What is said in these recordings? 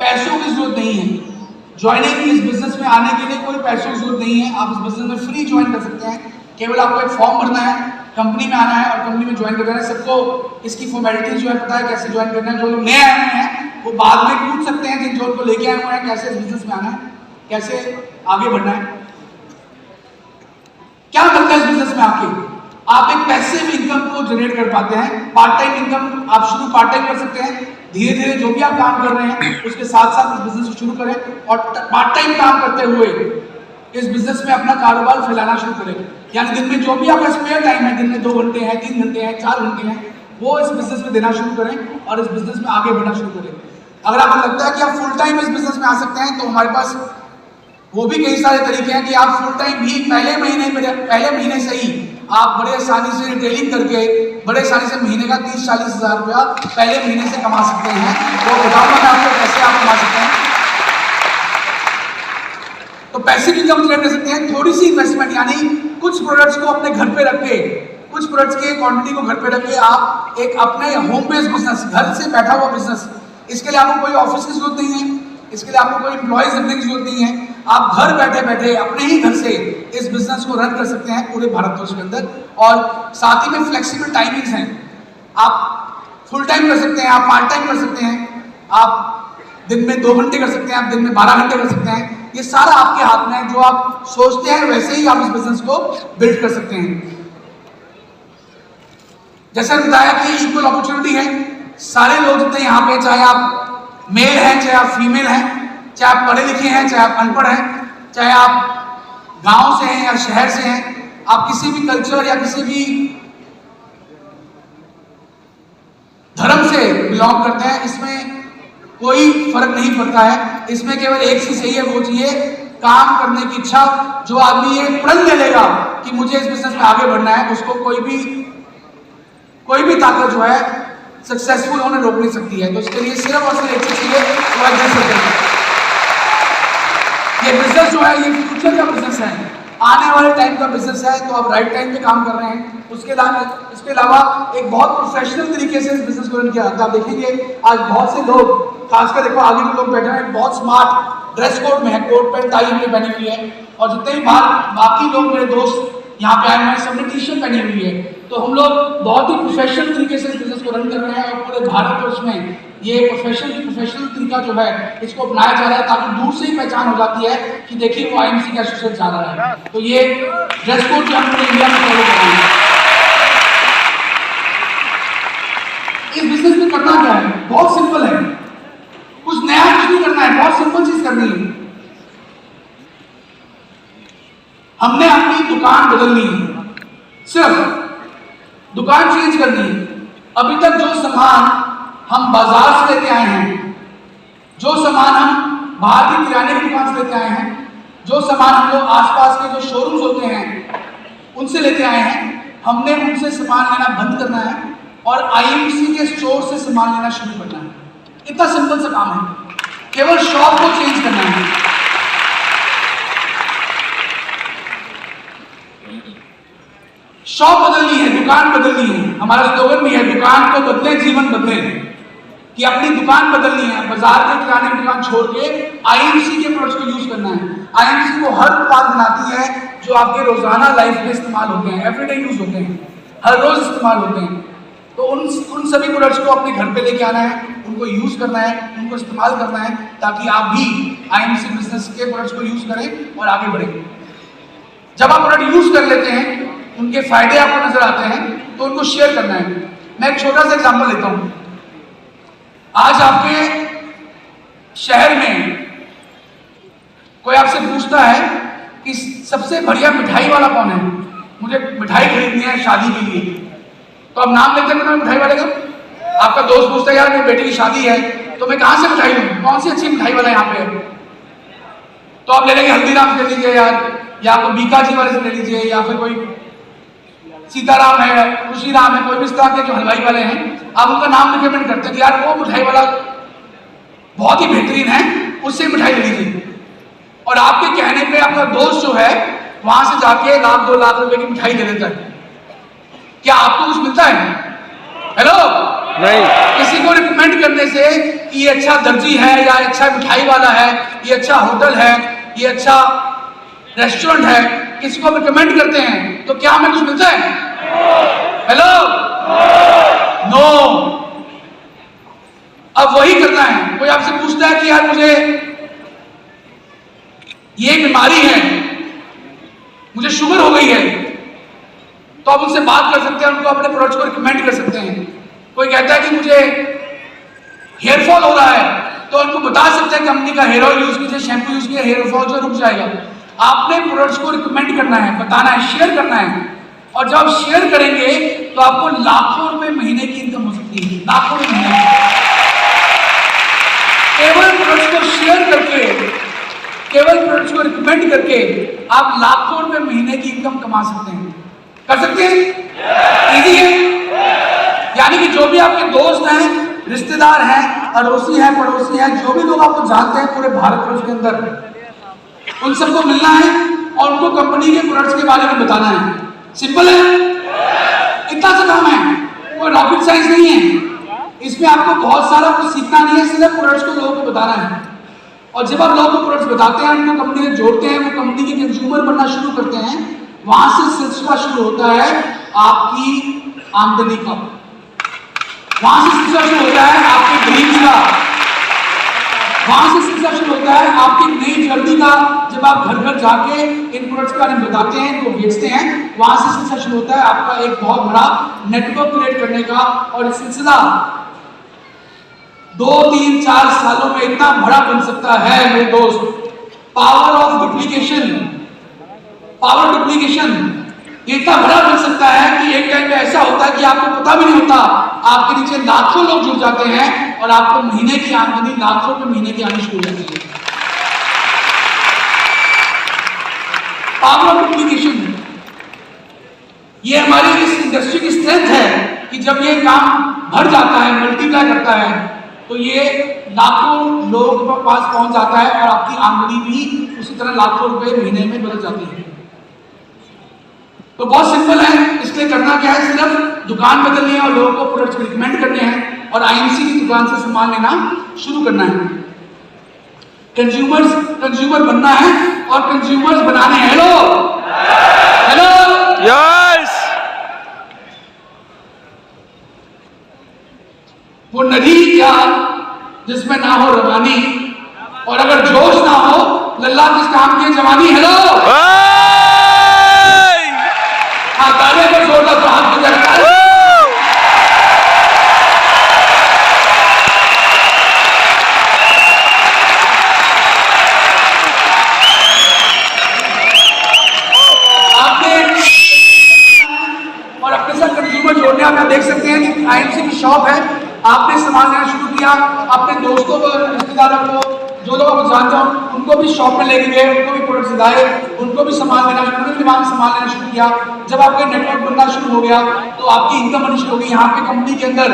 पैसों की जरूरत नहीं है। ज्वाइनिंग इस बिजनेस में आने के लिए कोई पैसों की जरूरत नहीं है। आप इस बिजनेस में फ्री ज्वाइन कर सकते हैं। केवल आपको एक फॉर्म भरना है, कंपनी में आना है और कंपनी में ज्वाइन करना है। सबको इसकी फॉर्मेलिटी जो है पता है कैसे ज्वाइन करना है। जो लोग नए आए हुए हैं वो बाद में पूछ सकते हैं जिन जो उनको लेके आए हुए हैं कैसे इस बिजनेस में आना है, कैसे आगे बढ़ना है। क्या मिलता है इस बिजनेस में आप एक पैसिव इनकम को जनरेट कर पाते हैं। पार्ट टाइम इनकम आप शुरू पार्ट टाइम कर सकते हैं। धीरे धीरे जो भी आप काम कर रहे हैं उसके साथ साथ इस बिजनेस को शुरू करें और पार्ट टाइम काम करते हुए इस बिजनेस में अपना कारोबार फैलाना शुरू करें। यानी दिन में जो भी आपका स्पेयर टाइम है, दिन में 2 घंटे हैं, 3 घंटे हैं, 4 घंटे हैं, वो इस बिजनेस में देना शुरू करें और इस बिजनेस में आगे बढ़ना शुरू करें। अगर आपको लगता है कि आप फुल टाइम इस बिजनेस में आ सकते हैं तो हमारे पास वो भी कई सारे तरीके हैं कि आप फुल टाइम भी पहले महीने से ही आप बड़े आसानी से रिटेलिंग करके बड़े आसानी से महीने का 30-40 हज़ार रुपया पहले महीने से कमा सकते हैं। तो बताऊंगा मैं आपको कैसे आप कमा सकते हैं। तो पैसे की इनकम जनरेट कर सकते हैं। थोड़ी सी इन्वेस्टमेंट, यानी कुछ प्रोडक्ट्स को अपने घर पे रख के, कुछ प्रोडक्ट्स की क्वांटिटी को घर पे रख के आप एक अपने होम बेस्ड बिजनेस, घर से बैठा हुआ बिजनेस, इसके लिए आपको कोई ऑफिस की जरूरत नहीं है, इसके लिए आपको कोई एम्प्लॉयज रखने की जरूरत नहीं है। आप घर बैठे बैठे अपने ही घर से इस बिजनेस को रन कर सकते हैं पूरे भारतवर्ष के अंदर। और साथ ही में फ्लेक्सिबल टाइमिंग्स हैं। आप फुल टाइम कर सकते हैं, आप पार्ट टाइम कर सकते हैं, आप दिन में 2 घंटे कर सकते हैं, आप दिन में 12 घंटे कर सकते हैं। ये सारा आपके हाथ में है। जो आप सोचते हैं वैसे ही आप इस बिजनेस को बिल्ड कर सकते हैं। जैसे बताया कि इक्वल अपॉर्चुनिटी है। सारे लोग जितने यहाँ पे, चाहे आप मेल हैं, चाहे आप फीमेल हैं, चाहे आप पढ़े लिखे हैं, चाहे आप अनपढ़ हैं, चाहे आप गांव से हैं या शहर से हैं, आप किसी भी कल्चर या किसी भी धर्म से बिलोंग करते हैं, इसमें कोई फर्क नहीं पड़ता है। इसमें केवल एक चीज चाहिए, वो चाहिए काम करने की इच्छा। जो आदमी ये प्रण ले लेगा कि मुझे इस बिजनेस में आगे बढ़ना है, उसको कोई भी ताकत जो है सक्सेसफुल होने रोक नहीं सकती है। तो इसके लिए सिर्फ और सिर्फ एक चीज चाहिए, वो है डिसिप्लिन। ये बिजनेस जो है ये फ्यूचर का बिजनेस है, आने वाले टाइम का बिजनेस है। तो आप राइट टाइम पे काम कर रहे हैं। इसके अलावा एक बहुत प्रोफेशनल तरीके से इस बिजनेस को रन किया जाता है। आप देखेंगे आज बहुत से लोग, खासकर देखो आगे जो लोग बैठे हैं, बहुत स्मार्ट ड्रेस कोड में है, कोट पैंट टाई हमने पहनी हुई है। और जितने भी बाकी लोग मेरे दोस्त यहाँ पे आए हुए हैं, सबने टी शर्ट पहनी हुई है। तो हम लोग बहुत ही प्रोफेशनल तरीके से इस बिजनेस को रन कर रहे हैं और पूरे भारतवर्ष में ये प्रोफेशनल तरीका जो है इसको अपनाया जा रहा है, ताकि दूर से ही पहचान हो जाती है कि देखिए वो आईएमसी का एसोसिएट जा रहा है। तो ये ड्रेस कोड जो हम पूरे इंडिया में फॉलो कर रहे हैं। इस बिजनेस में करना क्या है, बहुत सिंपल है। कुछ नया कुछ नहीं करना है, बहुत सिंपल चीज करनी है। हमने अपनी दुकान बदलनी है, सिर्फ दुकान चेंज करनी है। अभी तक जो सामान हम बाजार से लेते आए हैं, जो सामान हम बाहर की किराने की दुकान से लेते आए हैं, जो सामान हम लोग आसपास के जो शोरूम्स होते हैं उनसे लेते आए हैं, हमने उनसे सामान लेना बंद करना है और आईएमसी के स्टोर से सामान लेना शुरू करना है। इतना सिंपल सा काम है, केवल शॉप को चेंज करना है। शॉप बदलनी है, दुकान बदलनी है। हमारा स्लोगन भी है, दुकान को बदले जीवन बदले, कि अपनी दुकान बदलनी है। बाजार के किराने की दुकान छोड़ के आईएमसी के प्रोडक्ट्स को यूज करना है। आईएमसी वो हर उत्पाद बनाती है जो आपके रोजाना लाइफ में इस्तेमाल होते हैं, एवरीडे यूज होते हैं, हर रोज इस्तेमाल होते हैं। तो उन सभी प्रोडक्ट्स को अपने घर पे लेके आना है, उनको यूज करना है, उनको इस्तेमाल करना है, ताकि आप भी आईएमसी बिजनेस के प्रोडक्ट्स को यूज करें और आगे बढ़ें। जब आप प्रोडक्ट यूज कर लेते हैं, उनके फायदे आपको नजर आते हैं, तो उनको शेयर करना है। मैं एक छोटा सा एग्जांपल लेता हूं। आज आपके शहर में कोई आपसे पूछता है कि सबसे बढ़िया मिठाई वाला कौन है, मुझे मिठाई खरीदनी है शादी के लिए, तो आप नाम लेते हैं मिठाई वाले का। आपका दोस्त पूछता है यार मेरी बेटी की शादी है तो मैं कहां से मिठाई लूं, कौन सी अच्छी मिठाई वाला यहाँ पे है, तो आप ले लेंगे हल्दीराम से ले लीजिए यार, या आपको बीका जी वाले से ले लीजिए, या फिर कोई सीताराम है, खुशीराम है, कोई भी इस तरह के जो हलवाई वाले हैं, आप उनका नाम रिकमेंड करते हैं कि यार वो मिठाई वाला बहुत ही बेहतरीन है, उससे मिठाई ले लीजिए। और आपके कहने पे आपका दोस्त जो है वहां से जाके 1-2 लाख रुपए की मिठाई ले लेता है। क्या आपको कुछ मिलता है? हेलो, नहीं। किसी को रिकमेंड करने से कि ये अच्छा दर्जी है या अच्छा मिठाई वाला है, ये अच्छा होटल है, ये अच्छा रेस्टोरेंट है, किसी को रिकमेंड करते हैं तो क्या हमें कुछ मिलता है? Hello, no. अब वही करना है। कोई आपसे पूछता है कि यार मुझे ये बीमारी है, मुझे शुगर हो गई है, तो आप उनसे बात कर सकते हैं, उनको अपने प्रोडक्ट को रिकमेंड कर सकते हैं। कोई कहता है कि मुझे हेयर फॉल हो रहा है, तो उनको बता सकते हैं कंपनी का हेयर ऑयल यूज कीजिए, शैम्पू यूज कीजिए, हेयर फॉल जो रुक जाएगा। आपने प्रोडक्ट्स को रिकमेंड करना है, बताना है, शेयर करना है। और जब आप शेयर करेंगे तो आपको लाखों रुपए महीने की इनकम हो सकती है, लाखों रुपए महीने। केवल प्रोडक्ट्स को शेयर करके, केवल प्रोडक्ट्स को रिकमेंड करके आप लाखों रुपए महीने की इनकम कमा सकते हैं। कर सकते हैं? इजी है। यानी कि जो भी आपके दोस्त हैं, रिश्तेदार हैं, अड़ोसी हैं, पड़ोसी हैं, जो भी लोग आपको जानते हैं पूरे भारतवर्ष के अंदर, उन सबको मिलना है और उनको कंपनी के प्रोडक्ट्स के बारे में बताना है। सिंपल है, इतना सा काम है, कोई रॉकेट साइंस नहीं है। इसमें आपको बहुत सारा कुछ सीखना नहीं है, सिर्फ प्रोडक्ट्स को लोगों को बताना है। और जब आप लोगों को प्रोडक्ट्स बताते हैं, उनको कंपनी में जोड़ते हैं, वो कंपनी के कंज्यूमर बनना शुरू करते हैं, वहां से सिलसिला शुरू होता है आपकी आमदनी का, वहां से सिलसिला शुरू होता है आपके ड्रीम्स का, वहां से सिलसिला शुरू होता है आपकी नई जर्नी का। जब आप घर घर जाके इन प्रोडक्ट्स के बारे में बताते हैं, इनको बेचते हैं, वहां से सिलसिला शुरू होता है आपका एक बहुत बड़ा नेटवर्क क्रिएट करने का। और ये सिलसिला 2, 3, 4 सालों में इतना बड़ा बन सकता है मेरे दोस्त। Power of duplication, power duplication इतना बड़ा बन सकता है कि एक टाइम में ऐसा होता है कि आपको पता भी नहीं होता, आपके नीचे लाखों लोग जुड़ जाते हैं और आपको महीने की आमदनी लाखों रुपए महीने की आनी शुरू हो जाती है। पावर ऑफ डुप्लीकेशन, ये हमारी इस इंडस्ट्री की स्ट्रेंथ है कि जब ये काम बढ़ जाता है, मल्टीप्लाई करता है, तो ये लाखों लोगों के पास पहुंच जाता है और आपकी आमदनी भी उसी तरह लाखों रुपए महीने में बदल जाती है। तो बहुत सिंपल है, इसलिए करना क्या है, सिर्फ दुकान बदलनी है और लोगों को प्रोडक्ट्स रिकमेंड करने हैं और आईएमसी की दुकान से सामान लेना शुरू करना है। कंज्यूमर बनना है और कंज्यूमर्स बनाने हैं। Hello hello, yes. वो नदी क्या जिसमें ना हो रवानी, और अगर जोश ना हो लल्ला किस काम की जवानी। हेलो, ताले पर जोरदार तो हाथ बजा रहा है। आपने और अपने साथ कंज्यूमर जोड़ने आप देख सकते हैं कि आईएमसी की शॉप है, आपने सामान लेना शुरू किया, अपने दोस्तों को, रिश्तेदारों को, जो लोग आप जानते हो उनको भी शॉप में लेके गए, उनको भी प्रोडक्ट्स दिलाए, उनको भी सामान लेना, उन्होंने भी सामान लेना शुरू किया। जब आपका नेटवर्क बनना शुरू हो गया तो आपकी इनकम बननी शुरू हो गई। यहाँ पे कंपनी के अंदर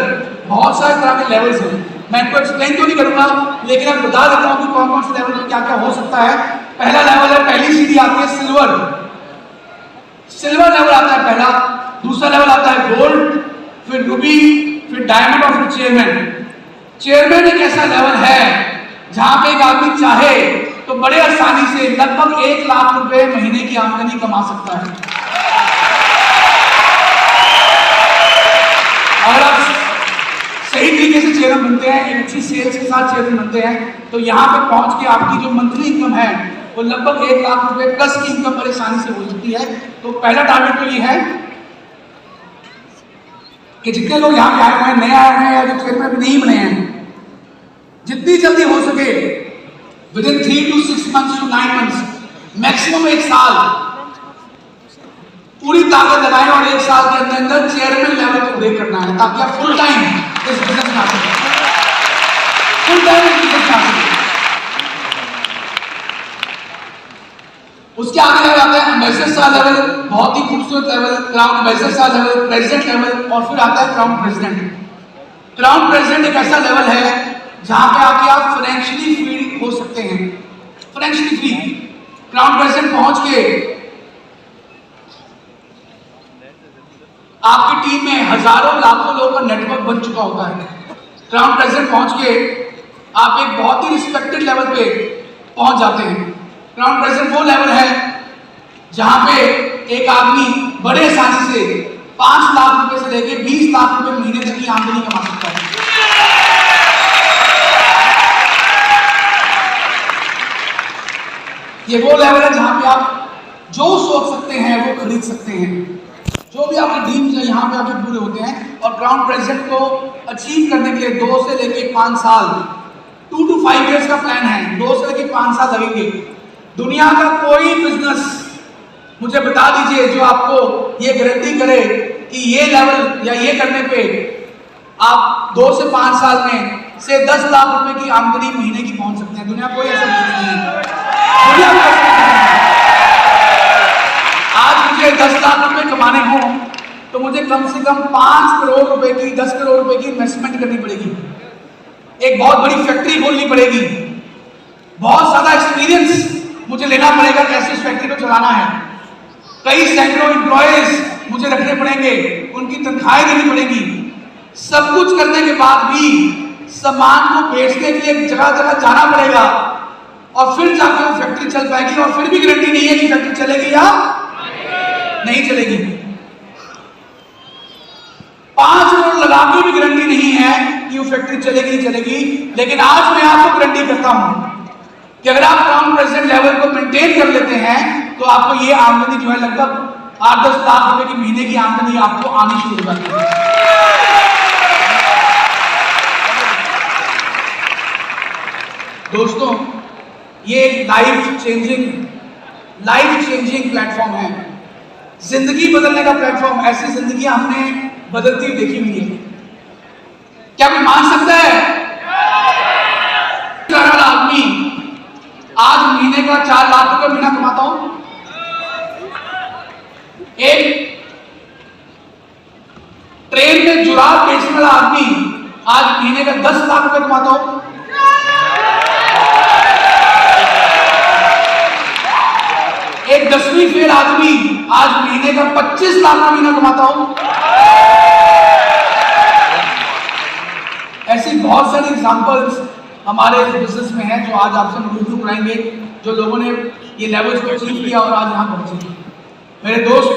बहुत सारे तरह के लेवल्स हैं, मैं इनको एक्सप्लेन तो नहीं करूंगा, लेकिन मैं बता देता हूँ कि कौन कौन से लेवल में क्या क्या हो सकता है। पहला लेवल है, पहली सीढ़ी आती है सिल्वर, सिल्वर लेवल आता है पहला। दूसरा लेवल आता है गोल्ड, फिर रूबी, फिर डायमंड और फिर चेयरमैन। चेयरमैन एक ऐसा लेवल है जहां पे एक आदमी चाहे तो बड़े आसानी से लगभग 1 लाख रुपए महीने की आमदनी कमा सकता है। अगर आप सही तरीके से चेयरमैन बनते हैं, एक अच्छी सेल्स के साथ चेयरमैन बनते हैं, तो यहाँ पे पहुंच के आपकी जो मंथली इनकम है वो लगभग 1 लाख रुपए प्लस की इनकम बड़ी आसानी से हो सकती है। तो पहला टारगेट तो ये है कि जितने लोग यहाँ पे आए हुए हैं, नए आए हुए हैं या जो चेयरमैन भी नहीं बने हैं, जितनी जल्दी हो सके within 3 to 6 months to 9 months, maximum 1 साल पूरी ताकत लगाएं और 1 साल के अंदर अंदर चेयरमैन लेवल को ब्रेक करना है, ताकि आप फुल टाइम इस बिजनेस में आ सकें, फुल टाइम इस बिजनेस में आ सकें। उसके आगे लेवल आता है एम्बेसडर लेवल, बहुत ही खूबसूरत level, crown ambassador level, president level, और फिर आता है क्राउन प्रेसिडेंट। क्राउन प्रेसिडेंट एक ऐसा लेवल है जहां पे आके आप फाइनेंशियली फ्री हो सकते हैं, फाइनेंशियली फ्री। क्राउन प्रेसिडेंट पहुंच के आपकी टीम में हजारों लाखों लोगों का नेटवर्क बन चुका होता है। क्राउन प्रेसिडेंट पहुंच के आप एक बहुत ही रिस्पेक्टेड लेवल पे पहुंच जाते हैं। क्राउन प्रेसिडेंट वो लेवल है जहां पे एक आदमी बड़े आसानी से 5 लाख रुपए से लेकर 20 लाख रुपए महीने तक की आमदनी कमा सकता है। ये वो लेवल है जहां पे आप जो सोच सकते हैं वो खरीद सकते हैं। जो भी आपके ड्रीम्स है यहाँ पे आके पूरे होते हैं। और क्राउन प्रेसिडेंट को अचीव करने के लिए 2 से लेकर 5 साल 2 to 5 years का प्लान है। 2 से लेकर 5 साल लगेंगे। दुनिया का कोई बिजनेस मुझे बता दीजिए जो आपको ये गारंटी करे कि ये लेवल या ये करने पे आप 2 से 5 साल में से 10 लाख रुपए की आमदनी महीने की पहुंच सकते हैं। दुनिया कोई ऐसा बिजनेस नहीं है। दुनिया में ऐसा नहीं है। आज मुझे 10 लाख रुपए कमाने हो तो मुझे कम से कम 5 करोड़ रुपए की 10 करोड़ रुपए की इन्वेस्टमेंट करनी पड़ेगी। एक बहुत बड़ी फैक्ट्री खोलनी पड़ेगी। बहुत ज्यादा एक्सपीरियंस मुझे लेना पड़ेगा कैसे इस फैक्ट्री को चलाना है। कई सैकड़ों एम्प्लॉयज मुझे रखने पड़ेंगे, उनकी तनख्वाहें देनी पड़ेगी। सब कुछ करने के बाद भी सामान को बेचने के लिए जगह जगह जाना पड़ेगा और फिर जाकर वो फैक्ट्री चल पाएगी। और फिर भी गारंटी नहीं है कि फैक्ट्री चलेगी या नहीं चलेगी। 5 करोड़ लगा के भी गारंटी नहीं है कि वो फैक्ट्री चलेगी नहीं चलेगी। लेकिन आज मैं आपको गारंटी करता हूं कि अगर आप क्राउन प्रेसिडेंट लेवल को मेंटेन कर लेते हैं तो आपको ये आमदनी जो है लगभग 8-10 लाख रुपए की महीने की आमदनी आपको आनी शुरू हो जाती है। दोस्तों, ये एक लाइफ चेंजिंग प्लेटफॉर्म है। जिंदगी बदलने का प्लेटफॉर्म। ऐसी जिंदगी हमने बदलती हुई देखी हुई है। क्या कोई मान सकता है? आदमी आज महीने का 4 लाख रुपए महीना कमाता हूं। एक ट्रेन में जुराब बेचने वाला आदमी आज महीने का 10 लाख रुपए कमाता हूं। एक 10वीं फेल आदमी आज महीने का 25 लाख का महीना कमाता हूं। ऐसी बहुत सारी एग्जांपल्स हमारे बिजनेस में है जो आज आपसे हम रूबरू कराएंगे, जो लोगों ने ये लेवल्स को अचीव किया और आज यहाँ पहुंचे। मेरे दोस्त,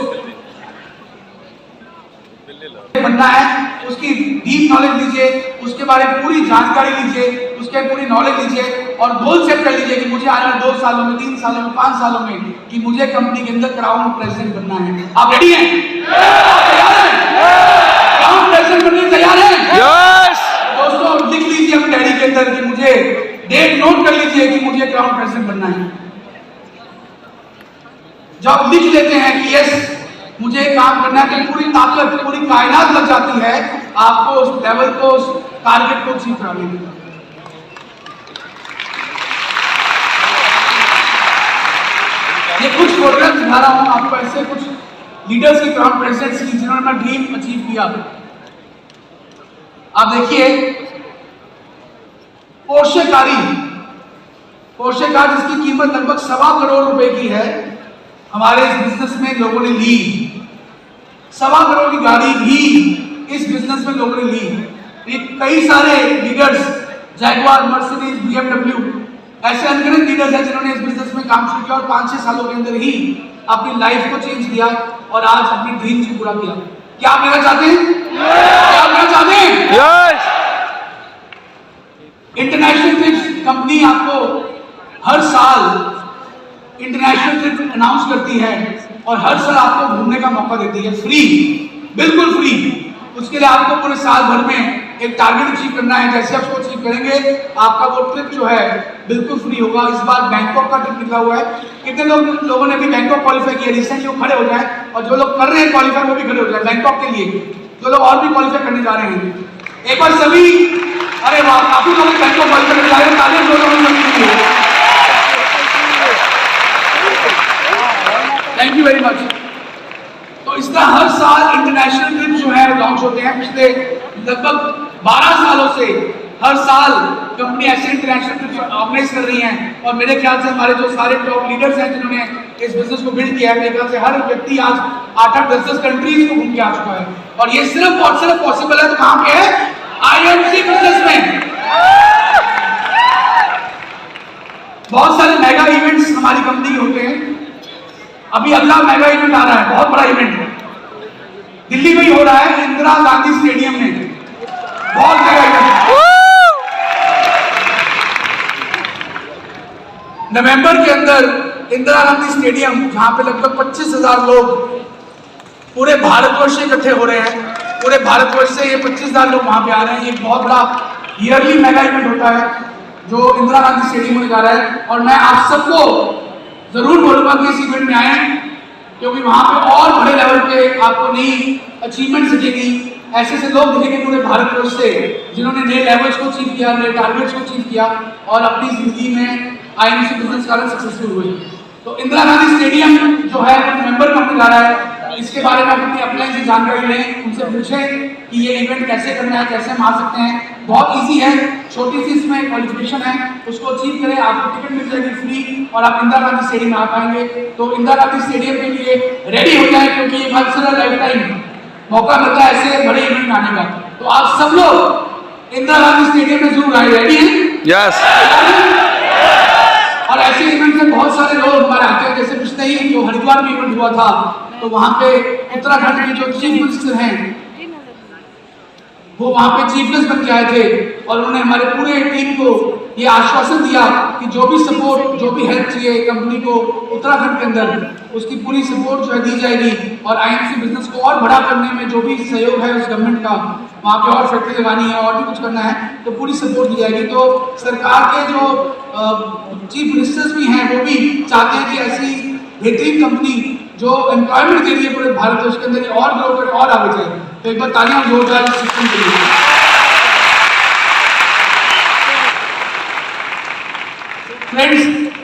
बनना है उसकी डीप नॉलेज लीजिए, उसके बारे में पूरी जानकारी लीजिए, उसके पूरी नॉलेज लीजिए और गोल सेट कर लीजिए कि मुझे आने वाले 2 सालों में, 3 सालों में, 5 सालों में कि मुझे कंपनी के अंदर क्राउन प्रेसिडेंट बनना है। आप रेडी हैं? तैयार हैं? क्राउन प्रेसिडेंट बनने के तैयार हैं? यस। दोस्तों, लिख लीजिए अपने डायरी के अंदर कि मुझे डेट नोट कर लीजिए कि मुझे क्राउन प्रेसिडेंट बनना है। जब लिख लेते हैं कि यस मुझे काम करना है तो पूरी ताकत, पूरी कायनात लग जाती है आपको उस लेवल को, उस टारगेट को अचीव कराने में। ये कुछ फोटोग्राफ दिखा रहा हूं आपको, ऐसे कुछ लीडर्स की, क्राउन प्रेसिडेंट्स की जिन्होंने अपना ड्रीम अचीव किया। आप देखिए पोर्शे कार जिसकी कीमत लगभग 1.25 करोड़ रुपए की है, हमारे इस बिजनेस में लोगों ने ली। 1.25 करोड़ की गाड़ी भी इस बिजनेस में लोगों ने ली। कई सारे लीडर्स, जैगुआर, मर्सिडीज, BMW, ऐसे अनगिनत लीडर्स हैं जिन्होंने इस बिजनेस में काम शुरू किया और 5-6 सालों के अंदर ही अपनी लाइफ को चेंज किया और आज अपनी ड्रीम्स को पूरा किया। क्या आप लेना चाहते हैं? क्या आप लेना चाहते हैं? यस। इंटरनेशनल ट्रिप्स कंपनी आपको हर साल इंटरनेशनल ट्रिप अनाउंस करती है और हर साल आपको घूमने का मौका देती है, फ्री, बिल्कुल फ्री। उसके लिए आपको पूरे साल भर में एक टारगेट अचीव करना है। जैसे आप उसको अचीव करेंगे आपका वो ट्रिप जो है बिल्कुल फ्री होगा। इस बार बैंकॉक का ट्रिप निकला हुआ है। कितने लोगों ने भी बैंकॉक क्वालिफाई किया? रिसेंटली वो खड़े हो जाए और जो लोग कर रहे हैं क्वालिफाई वो भी खड़े हो जाए बैंकॉक के लिए। जो लोग और भी क्वालिफाई करने जा रहे हैं एक बार सभी, अरे वाह, काफी लोग बैंकॉक क्वालिफाई करने जा रहे हैं। तालियां जोरदार। Thank you very much. तो इस तरह हर साल इंटरनेशनल ट्रिप जो है लॉन्च होते हैं। पिछले लगभग 12 सालों से हर साल कंपनी ऐसे इंटरनेशनल ट्रिप ऑर्गेनाइज कर रही हैं और मेरे ख्याल से हमारे जो सारे टॉप लीडर्स हैं जिन्होंने इस बिजनेस को बिल्ड किया है। मेरे ख्याल से हर व्यक्ति आज 8-8, 10-10 कंट्रीज को घूम के आ चुका है, और ये सिर्फ और सिर्फ पॉसिबल है तो कहां पे है? आईएमसी बिजनेस में। बहुत सारे मेगा इवेंट्स हमारी कंपनी के होते हैं। अभी अगला मेगा इवेंट आ रहा है, बहुत बड़ा इवेंट है, दिल्ली में ही हो रहा है, इंदिरा गांधी स्टेडियम में, बहुत मेगा इवेंट। नवंबर के अंदर इंदिरा गांधी स्टेडियम, जहां पे लगभग 25,000 लोग पूरे भारतवर्ष से इकट्ठे हो रहे हैं, पूरे भारतवर्ष से ये 25,000 लोग वहां पे आ रहे हैं। ये बहुत बड़ा ईयरली मेगा इवेंट होता है जो इंदिरा गांधी स्टेडियम में जा रहा है, और मैं आप सबको जरूर बोलूंगा कि इस इवेंट में आए, क्योंकि वहां पे और बड़े लेवल पे आपको नई अचीवमेंट दिखेगी। ऐसे ऐसे लोग दिखेंगे पूरे भारतवर्ष से जिन्होंने नए लेवल्स को अचीव किया, नए टारगेट्स को अचीव किया और अपनी जिंदगी में आईएमसी बिजनेस कारण सक्सेसफुल हुई। तो इंदिरा गांधी स्टेडियम जो है नवंबर में होने जा रहा है, इसके बारे में अपनी अपलाइन से जानकारी लें, उनसे पूछें कि ये इवेंट कैसे करना है, कैसे हम आ सकते हैं। बहुत इजी है, छोटी सी इसमें क्वालिफिकेशन है, उसको अचीव करें, आपको टिकट मिल जाएगी फ्री और आप इंदिरा गांधी स्टेडियम में आ पाएंगे। तो इंदिरा गांधी स्टेडियम के लिए रेडी हो जाए, क्योंकि ये once in a lifetime मौका मिलता है ऐसे बड़े इवेंट आने का। तो आप सब लोग इंदिरा गांधी स्टेडियम में जरूर आए। रेडी हैं? यस। और ऐसे इवेंट में बहुत सारे लोग हमारे आते हैं, जैसे पिछले ही जो हरिद्वार में इवेंट हुआ था, तो वहां पे उत्तराखंड के जो चीफ मिनिस्टर हैं वो वहां पे चीफ गेस्ट बन के आए थे, और उन्होंने हमारे पूरे टीम को ये आश्वासन दिया कि जो भी सपोर्ट, जो भी हेल्प चाहिए कंपनी को उत्तराखंड के अंदर, उसकी पूरी सपोर्ट जो है दी जाएगी। और आईएमसी बिजनेस को और बड़ा करने में जो भी सहयोग है उस गवर्नमेंट का, वहाँ पे और फैक्ट्री लगानी है और भी कुछ करना है, तो पूरी सपोर्ट दी जाएगी। तो सरकार के जो चीफ मिनिस्टर्स भी हैं वो भी चाहते हैं कि ऐसी बेहतरीन कंपनी जो एम्प्लॉयमेंट के लिए पूरे भारतवर्ष के अंदर और ग्रो करे और आगे जाए। तो एक बार तालियां जोरदार सिस्टम के लिए। फ्रेंड्स,